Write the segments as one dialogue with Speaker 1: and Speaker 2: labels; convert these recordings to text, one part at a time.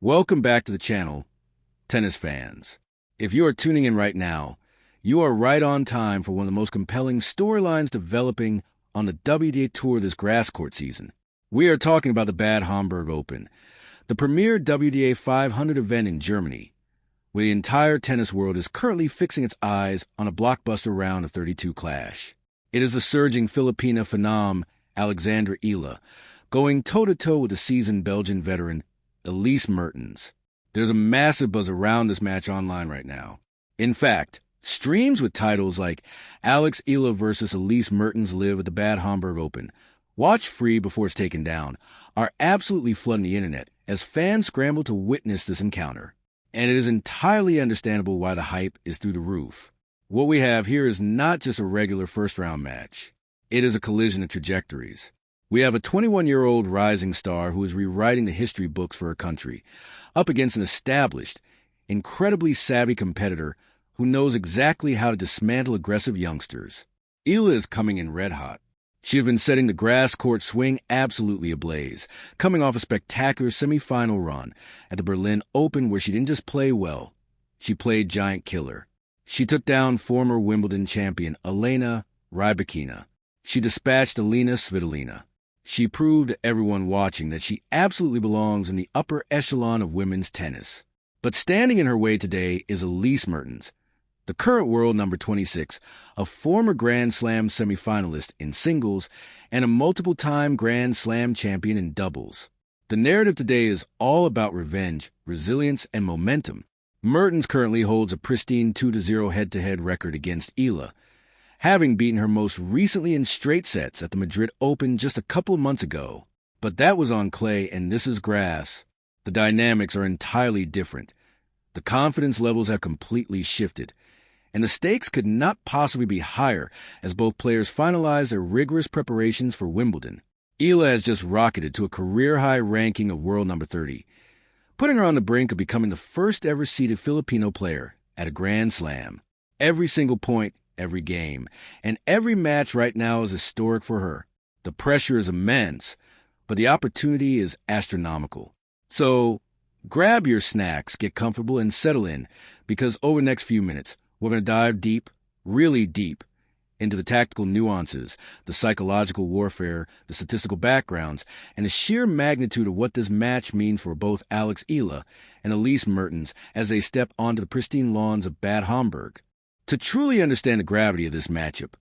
Speaker 1: Welcome back to the channel, tennis fans. If you are tuning in right now, you are right on time for one of the most compelling storylines developing on the WTA Tour this grass court season. We are talking about the Bad Homburg Open, the premier WTA 500 event in Germany, where the entire tennis world is currently fixing its eyes on a blockbuster round of 32 clash. It is the surging Filipina phenom Alexandra Eala going toe-to-toe with the seasoned Belgian veteran Elise Mertens. There's a massive buzz around this match online right now. In fact, streams with titles like Alex Eala versus Elise Mertens live at the Bad Homburg Open, watch free before it's taken down, are absolutely flooding the internet as fans scramble to witness this encounter. And it is entirely understandable why the hype is through the roof. What we have here is not just a regular first-round match. It is a collision of trajectories. We have a 21-year-old rising star who is rewriting the history books for her country, up against an established, incredibly savvy competitor who knows exactly how to dismantle aggressive youngsters. Eala is coming in red hot. She has been setting the grass court swing absolutely ablaze, coming off a spectacular semifinal run at the Berlin Open where she didn't just play well, she played giant killer. She took down former Wimbledon champion Elena Rybakina. She dispatched Alina Svitolina. She proved to everyone watching that she absolutely belongs in the upper echelon of women's tennis. But standing in her way today is Elise Mertens, the current world number 26, a former Grand Slam semifinalist in singles and a multiple-time Grand Slam champion in doubles. The narrative today is all about revenge, resilience, and momentum. Mertens currently holds a pristine 2-0 head-to-head record against Eala, having beaten her most recently in straight sets at the Madrid Open just a couple of months ago. But that was on clay, and this is grass. The dynamics are entirely different. The confidence levels have completely shifted, and the stakes could not possibly be higher as both players finalize their rigorous preparations for Wimbledon. Eala has just rocketed to a career-high ranking of world number 30, putting her on the brink of becoming the first-ever seeded Filipino player at a Grand Slam. Every single point, every game, and every match right now is historic for her. The pressure is immense, but the opportunity is astronomical. So grab your snacks, get comfortable, and settle in, because over the next few minutes, we're going to dive deep, really deep, into the tactical nuances, the psychological warfare, the statistical backgrounds, and the sheer magnitude of what this match means for both Alex Eala and Elise Mertens as they step onto the pristine lawns of Bad Homburg. To truly understand the gravity of this matchup,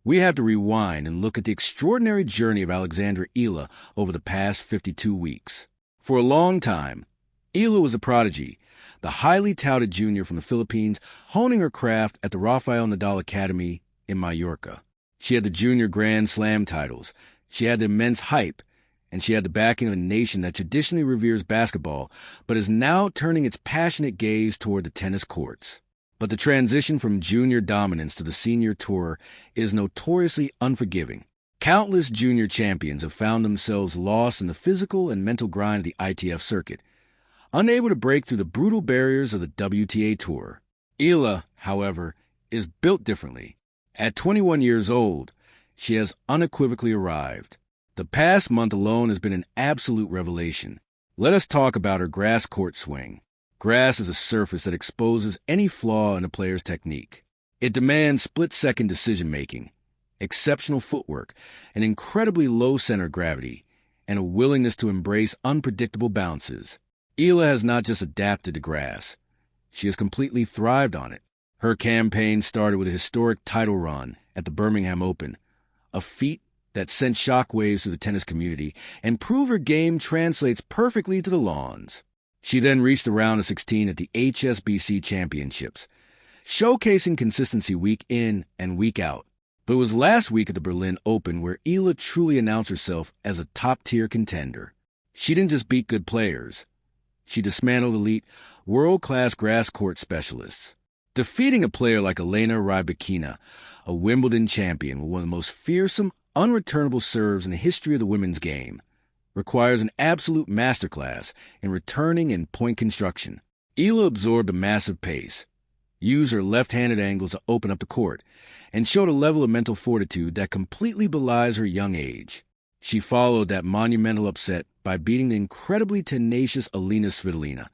Speaker 1: we have to rewind and look at the extraordinary journey of Alexandra Eala over the past 52 weeks. For a long time, Eala was a prodigy, the highly touted junior from the Philippines, honing her craft at the Rafael Nadal Academy in Mallorca. She had the junior Grand Slam titles, she had the immense hype, and she had the backing of a nation that traditionally reveres basketball, but is now turning its passionate gaze toward the tennis courts. But the transition from junior dominance to the senior tour is notoriously unforgiving. Countless junior champions have found themselves lost in the physical and mental grind of the ITF circuit, unable to break through the brutal barriers of the WTA Tour. Eala, however, is built differently. At 21 years old, she has unequivocally arrived. The past month alone has been an absolute revelation. Let us talk about her grass court swing. Grass is a surface that exposes any flaw in a player's technique. It demands split-second decision-making, exceptional footwork, an incredibly low center of gravity, and a willingness to embrace unpredictable bounces. Eala has not just adapted to grass. She has completely thrived on it. Her campaign started with a historic title run at the Birmingham Open, a feat that sent shockwaves through the tennis community and proved her game translates perfectly to the lawns. She then reached the round of 16 at the HSBC Championships, showcasing consistency week in and week out. But it was last week at the Berlin Open where Eala truly announced herself as a top-tier contender. She didn't just beat good players. She dismantled elite, world-class grass court specialists. Defeating a player like Elena Rybakina, a Wimbledon champion with one of the most fearsome, unreturnable serves in the history of the women's game, requires an absolute masterclass in returning and point construction. Eala absorbed a massive pace, used her left-handed angles to open up the court, and showed a level of mental fortitude that completely belies her young age. She followed that monumental upset by beating the incredibly tenacious Elina Svitolina,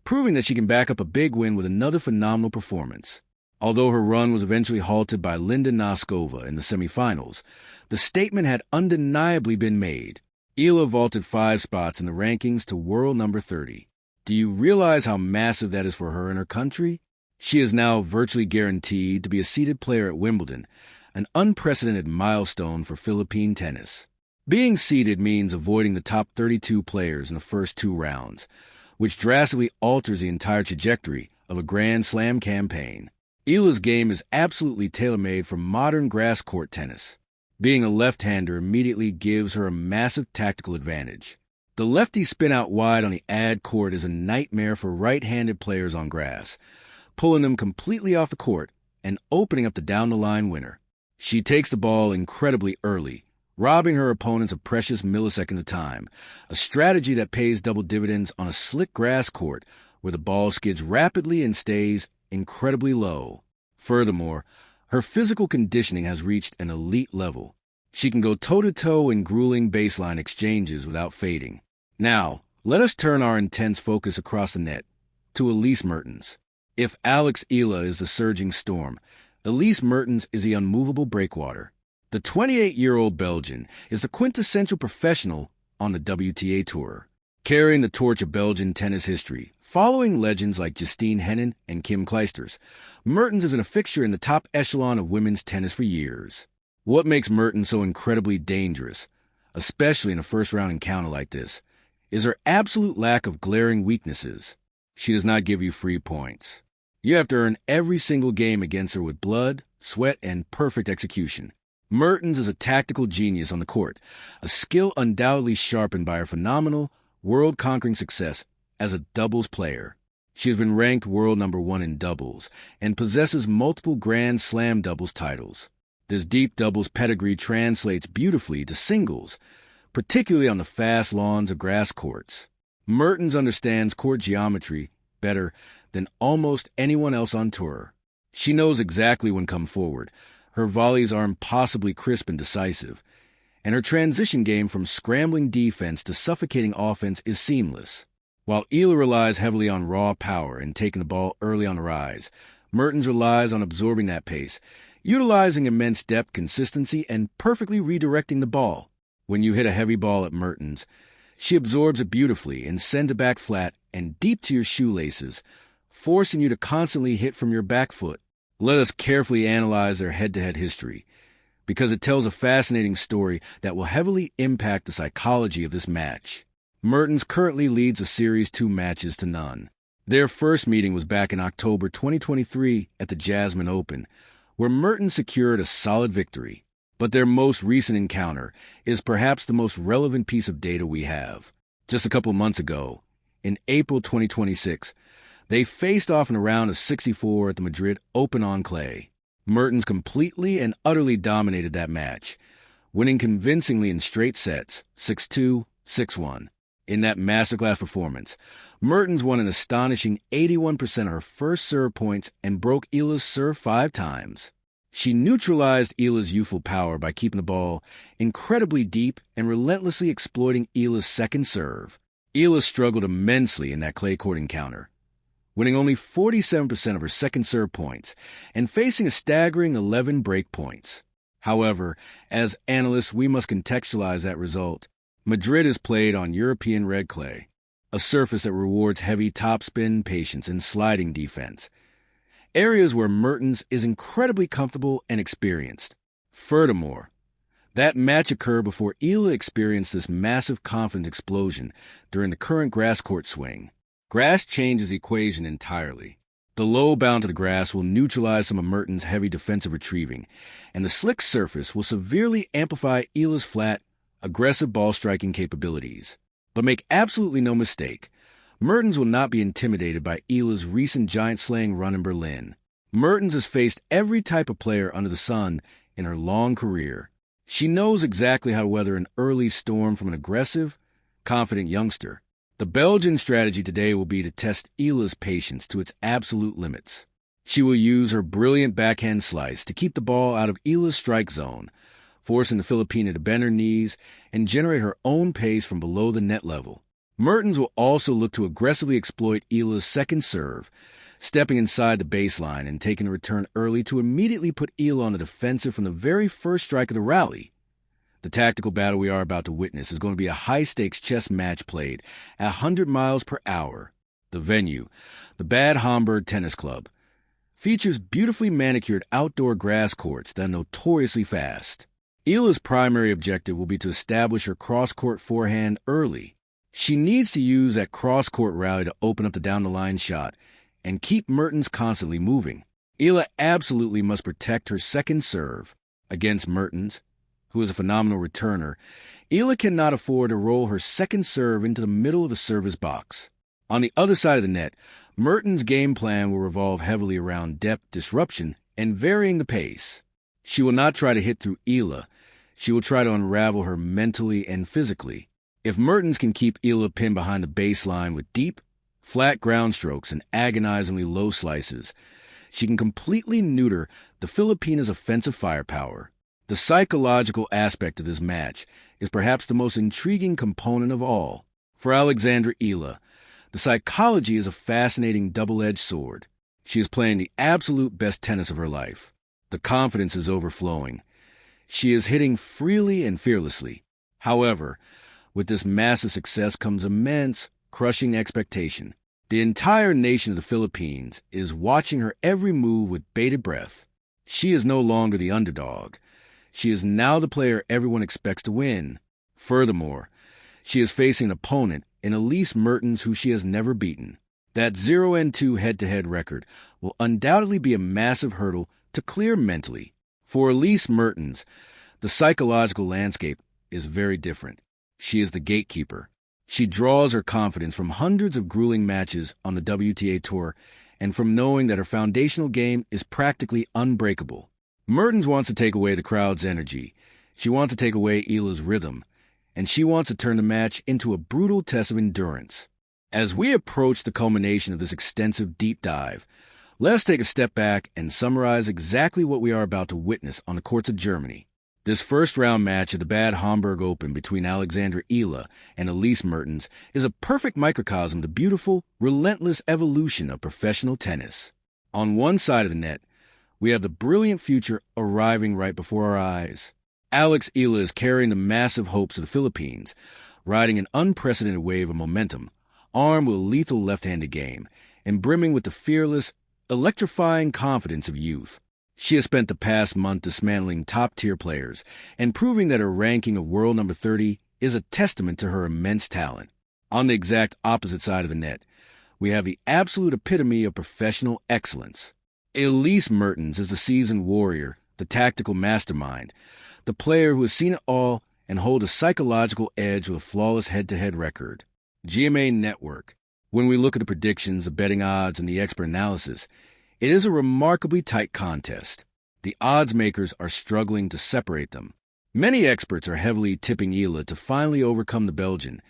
Speaker 1: proving that she can back up a big win with another phenomenal performance. Although her run was eventually halted by Linda Noskova in the semifinals, the statement had undeniably been made. Eala vaulted 5 spots in the rankings to world number 30. Do you realize how massive that is for her and her country? She is now virtually guaranteed to be a seeded player at Wimbledon, an unprecedented milestone for Philippine tennis. Being seeded means avoiding the top 32 players in the first 2 rounds, which drastically alters the entire trajectory of a Grand Slam campaign. Eala's game is absolutely tailor-made for modern grass court tennis. Being a left-hander immediately gives her a massive tactical advantage. The lefty spin out wide on the ad court is a nightmare for right-handed players on grass, pulling them completely off the court and opening up the down-the-line winner. She takes the ball incredibly early, robbing her opponents a precious millisecond of time, a strategy that pays double dividends on a slick grass court where the ball skids rapidly and stays incredibly low. Furthermore, her physical conditioning has reached an elite level. She can go toe-to-toe in grueling baseline exchanges without fading. Now, let us turn our intense focus across the net to Elise Mertens. If Alex Eala is the surging storm, Elise Mertens is the unmovable breakwater. The 28-year-old Belgian is the quintessential professional on the WTA Tour, carrying the torch of Belgian tennis history. Following legends like Justine Henin and Kim Clijsters, Mertens has been a fixture in the top echelon of women's tennis for years. What makes Mertens so incredibly dangerous, especially in a first-round encounter like this, is her absolute lack of glaring weaknesses. She does not give you free points. You have to earn every single game against her with blood, sweat, and perfect execution. Mertens is a tactical genius on the court, a skill undoubtedly sharpened by her phenomenal, world-conquering success as a doubles player. She has been ranked world number 1 in doubles and possesses multiple Grand Slam doubles titles. This deep doubles pedigree translates beautifully to singles, particularly on the fast lawns of grass courts. Mertens understands court geometry better than almost anyone else on tour. She knows exactly when to come forward. Her volleys are impossibly crisp and decisive, and her transition game from scrambling defense to suffocating offense is seamless. While Eala relies heavily on raw power and taking the ball early on the rise, Mertens relies on absorbing that pace, utilizing immense depth, consistency, and perfectly redirecting the ball. When you hit a heavy ball at Mertens, she absorbs it beautifully and sends it back flat and deep to your shoelaces, forcing you to constantly hit from your back foot. Let us carefully analyze their head-to-head history, because it tells a fascinating story that will heavily impact the psychology of this match. Mertens currently leads a series 2 matches to none. Their first meeting was back in October 2023 at the Jasmine Open, where Mertens secured a solid victory. But their most recent encounter is perhaps the most relevant piece of data we have. Just a couple months ago, in April 2026, they faced off in a round of 64 at the Madrid Open on clay. Mertens completely and utterly dominated that match, winning convincingly in straight sets, 6-2, 6-1. In that masterclass performance, Mertens won an astonishing 81% of her first serve points and broke Eala's serve 5 times. She neutralized Eala's youthful power by keeping the ball incredibly deep and relentlessly exploiting Eala's second serve. Eala struggled immensely in that clay court encounter, winning only 47% of her second serve points and facing a staggering 11 break points. However, as analysts, we must contextualize that result. Madrid is played on European red clay, a surface that rewards heavy topspin, patience, and sliding defense, areas where Mertens is incredibly comfortable and experienced. Furthermore, that match occurred before Eala experienced this massive confidence explosion during the current grass court swing. Grass changes the equation entirely. The low bound to the grass will neutralize some of Mertens' heavy defensive retrieving, and the slick surface will severely amplify Eala's flat, aggressive ball-striking capabilities. But make absolutely no mistake, Mertens will not be intimidated by Eala's recent giant-slaying run in Berlin. Mertens has faced every type of player under the sun in her long career. She knows exactly how to weather an early storm from an aggressive, confident youngster. The Belgian strategy today will be to test Eala's patience to its absolute limits. She will use her brilliant backhand slice to keep the ball out of Eala's strike zone, forcing the Filipina to bend her knees and generate her own pace from below the net level. Mertens will also look to aggressively exploit Eala's second serve, stepping inside the baseline and taking a return early to immediately put Eala on the defensive from the very first strike of the rally. The tactical battle we are about to witness is going to be a high-stakes chess match played at 100 miles per hour. The venue, the Bad Homburg Tennis Club, features beautifully manicured outdoor grass courts that are notoriously fast. Eala's primary objective will be to establish her cross-court forehand early. She needs to use that cross-court rally to open up the down-the-line shot and keep Mertens constantly moving. Eala absolutely must protect her second serve. Against Mertens, who is a phenomenal returner, Eala cannot afford to roll her second serve into the middle of the service box. On the other side of the net, Mertens' game plan will revolve heavily around depth disruption and varying the pace. She will not try to hit through Eala. She will try to unravel her mentally and physically. If Mertens can keep Eala pinned behind the baseline with deep, flat ground strokes and agonizingly low slices, she can completely neuter the Filipina's offensive firepower. The psychological aspect of this match is perhaps the most intriguing component of all. For Alexandra Eala, the psychology is a fascinating double-edged sword. She is playing the absolute best tennis of her life. The confidence is overflowing. She is hitting freely and fearlessly. However, with this massive success comes immense, crushing expectation. The entire nation of the Philippines is watching her every move with bated breath. She is no longer the underdog. She is now the player everyone expects to win. Furthermore, she is facing an opponent in Elise Mertens who she has never beaten. That 0-2 head-to-head record will undoubtedly be a massive hurdle to clear mentally. For Elise Mertens, the psychological landscape is very different. She is the gatekeeper. She draws her confidence from hundreds of grueling matches on the WTA Tour and from knowing that her foundational game is practically unbreakable. Mertens wants to take away the crowd's energy. She wants to take away Eala's rhythm, and she wants to turn the match into a brutal test of endurance. As we approach the culmination of this extensive deep dive, let's take a step back and summarize exactly what we are about to witness on the courts of Germany. This first-round match of the Bad Homburg Open between Alexandra Eala and Elise Mertens is a perfect microcosm of the beautiful, relentless evolution of professional tennis. On one side of the net, we have the brilliant future arriving right before our eyes. Alex Eala is carrying the massive hopes of the Philippines, riding an unprecedented wave of momentum, armed with a lethal left-handed game, and brimming with the fearless, electrifying confidence of youth. She has spent the past month dismantling top-tier players and proving that her ranking of world number 30 is a testament to her immense talent. On the exact opposite side of the net, we have the absolute epitome of professional excellence. Elise Mertens is the seasoned warrior, the tactical mastermind, the player who has seen it all and holds a psychological edge with a flawless head-to-head record. GMA Network. When we look at the predictions, the betting odds, and the expert analysis, it is a remarkably tight contest. The odds makers are struggling to separate them. Many experts are heavily tipping Eala to finally overcome the Belgian,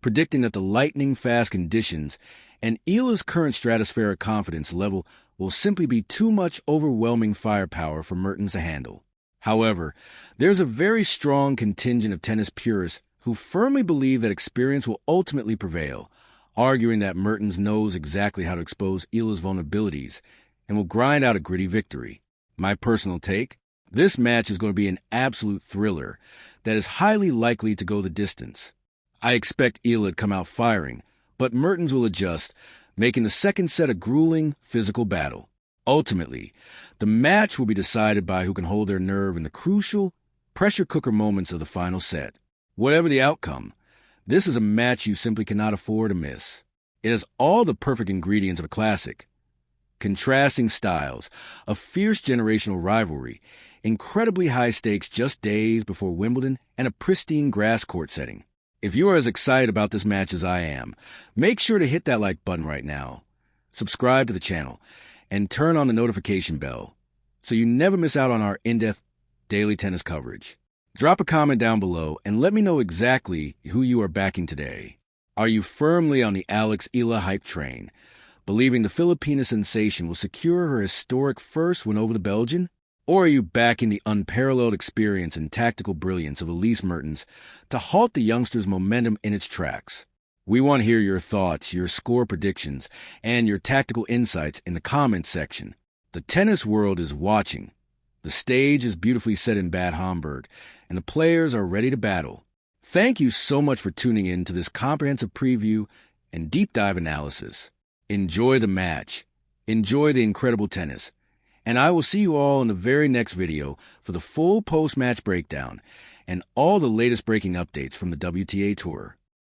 Speaker 1: predicting that the lightning-fast conditions and Eala's current stratospheric confidence level will simply be too much overwhelming firepower for Mertens to handle. However, there's a very strong contingent of tennis purists who firmly believe that experience will ultimately prevail, arguing that Mertens knows exactly how to expose Eala's vulnerabilities and will grind out a gritty victory. My personal take? This match is going to be an absolute thriller that is highly likely to go the distance. I expect Eala to come out firing, but Mertens will adjust, making the second set a grueling physical battle. Ultimately, the match will be decided by who can hold their nerve in the crucial, pressure cooker moments of the final set. Whatever the outcome, this is a match you simply cannot afford to miss. It has all the perfect ingredients of a classic. Contrasting styles, a fierce generational rivalry, incredibly high stakes just days before Wimbledon, and a pristine grass court setting. If you are as excited about this match as I am, make sure to hit that like button right now, subscribe to the channel, and turn on the notification bell so you never miss out on our in-depth daily tennis coverage. Drop a comment down below and let me know exactly who you are backing today. Are you firmly on the Alex Eala hype train, believing the Filipina sensation will secure her historic first win over the Belgian? Or are you backing the unparalleled experience and tactical brilliance of Elise Mertens to halt the youngster's momentum in its tracks? We want to hear your thoughts, your score predictions, and your tactical insights in the comments section. The tennis world is watching. The stage is beautifully set in Bad Homburg, and the players are ready to battle. Thank you so much for tuning in to this comprehensive preview and deep dive analysis. Enjoy the match. Enjoy the incredible tennis. And I will see you all in the very next video for the full post-match breakdown and all the latest breaking updates from the WTA Tour.